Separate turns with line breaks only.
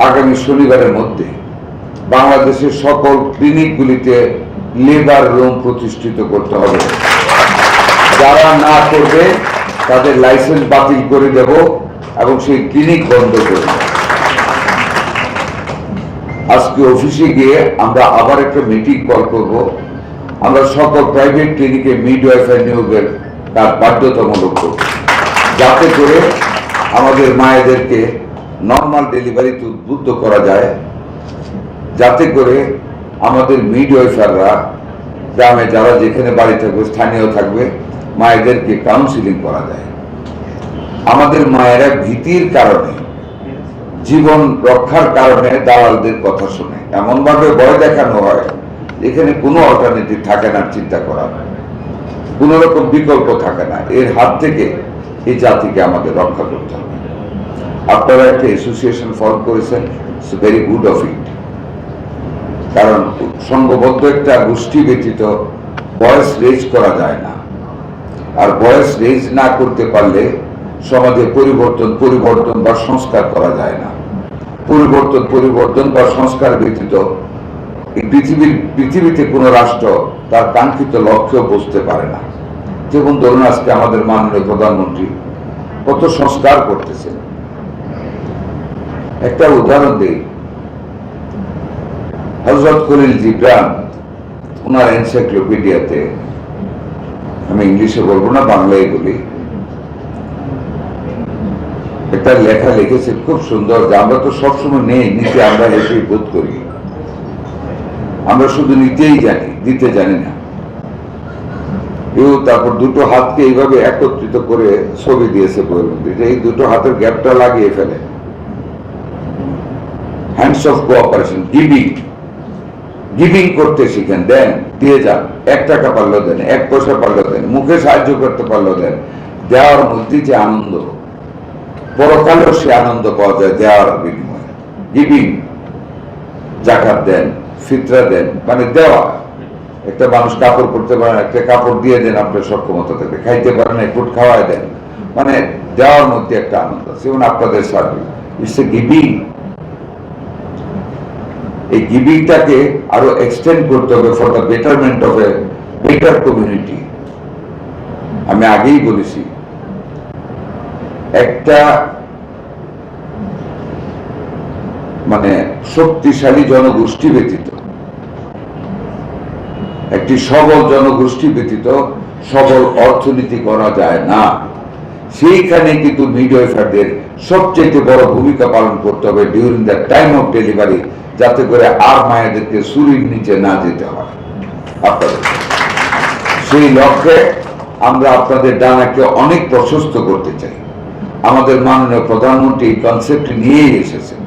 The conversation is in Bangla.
আগামী শনিবারের মধ্যে বাংলাদেশের সকল ক্লিনিকগুলিতে লেবার রুম প্রতিষ্ঠিত করতে হবে। যারা না করবে তাদের লাইসেন্স বাতিল করে দেব এবং সেই ক্লিনিক বন্ধ করে দেব। আজকে অফিসে গিয়ে আমরা আবার একটা মিটিং কল করব। আমরা সকল প্রাইভেট ক্লিনিকে মিডওয়াইফার নিয়োগের কাজ বাধ্যতামূলক করব, যাতে করে আমাদের মায়েদেরকে নর্মাল ডেলিভারিতে উদ্বুদ্ধ করা যায়, যাতে করে আমাদের মিডওয়াইফাররা গ্রামে যারা যেখানে বাড়ি থাকবে, স্থানীয় থাকবে, মায়েদেরকে কাউন্সিলিং করা যায়। আমাদের মায়েরা ভীতির কারণে, জীবন রক্ষার কারণে দালালদের কথা শুনে, এমন ভাবে ভয় দেখানো হয় এখানে কোনো অল্টারনেটিভ থাকে না, চিন্তা করা কোন রকম বিকল্প থাকে না। এর হাত থেকে এই জাতিকে আমাদের রক্ষা করতে হবে। আপনারা একটা অ্যাসোসিয়েশন ফর্ম করেছেন, it's very good of it. কারণ সংঘবদ্ধ একটা গোষ্ঠী ব্যতীত ভয়েস রেজ করা যায় না, আর ভয়েস রেজ না করতে পারলে সমাজে পরিবর্তন বা সংস্কার করা যায় না। পরিবর্তন বা সংস্কার ব্যতীত এই পৃথিবীতে কোন রাষ্ট্র তার কাঙ্ক্ষিত লক্ষ্য বুঝতে পারে না। যেমন ধরুন, আজকে আমাদের মাননীয় প্রধানমন্ত্রী কত সংস্কার করতেছেন। একটা উদাহরণ দিই, হযরত খলিল জিবরান ওনার এনসাইক্লোপিডিয়াতে, আমি ইংলিশে বলবো না, বাংলায় বলি, একটা লেখা লিখেছে খুব সুন্দর, যে আমরা তো সবসময় নিতে আমরা হেঁটেই বোধ করি, আমরা শুধু নিতেই জানি, দিতে জানি না। তারপর দুটো হাতকে এইভাবে একত্রিত করে ছবি দিয়েছে বইয়ের মধ্যে, যে এই দুটো হাতের গ্যাপটা লাগিয়ে ফেলে, হ্যান্ডস অফ কোঅপারেশন, গিভিং করতে শিখেন, দেন, দিয়ে যান। 1 টাকা পারলেও দেন, 1 পয়সা পারলেও দেন, মুখে সাহায্য করতে পারলেও দেন। দেওয়ার মধ্যে যে আনন্দ, পরকালেও সে আনন্দ পাওয়া যায় দেওয়ার বিনিময়ে। গিভিং, জাকাত দেন, ফিতরা দেন, মানে দেওয়া। একটা মানুষ কাপড় পরতে পারেন, একটা কাপড় দিয়ে দেন আপনার সক্ষমতা থেকে, খাইতে পারেন, একটু খাওয়ায় দেন, মানে দেওয়ার মধ্যে একটা আনন্দ আছে। যেমন আপনাদের সার্ভিস, ইটস এ গিভিং। এই গিভিংটাকে আরো এক্সটেন্ড করতে হবে for the betterment of a better community. আমি আগেই বলেছি, একটা মানে শক্তিশালী জনগোষ্ঠী ব্যতীত, একটি সবল জনগোষ্ঠী ব্যতীত সবল অর্থনীতি করা যায় না। সেইখানে কিন্তু মিডওয়াইফারদের সবচেয়ে বড় ভূমিকা পালন করতে হবে during the time of delivery, যাতে করে আর মায়েদেরকে ছুরির নিচে না যেতে হয়। আপনাদের সেই লক্ষ্যে আমরা আপনাদের ডানাকে অনেক প্রশস্ত করতে চাই। আমাদের মাননীয় প্রধানমন্ত্রী এই কনসেপ্ট নিয়েই এসেছেন।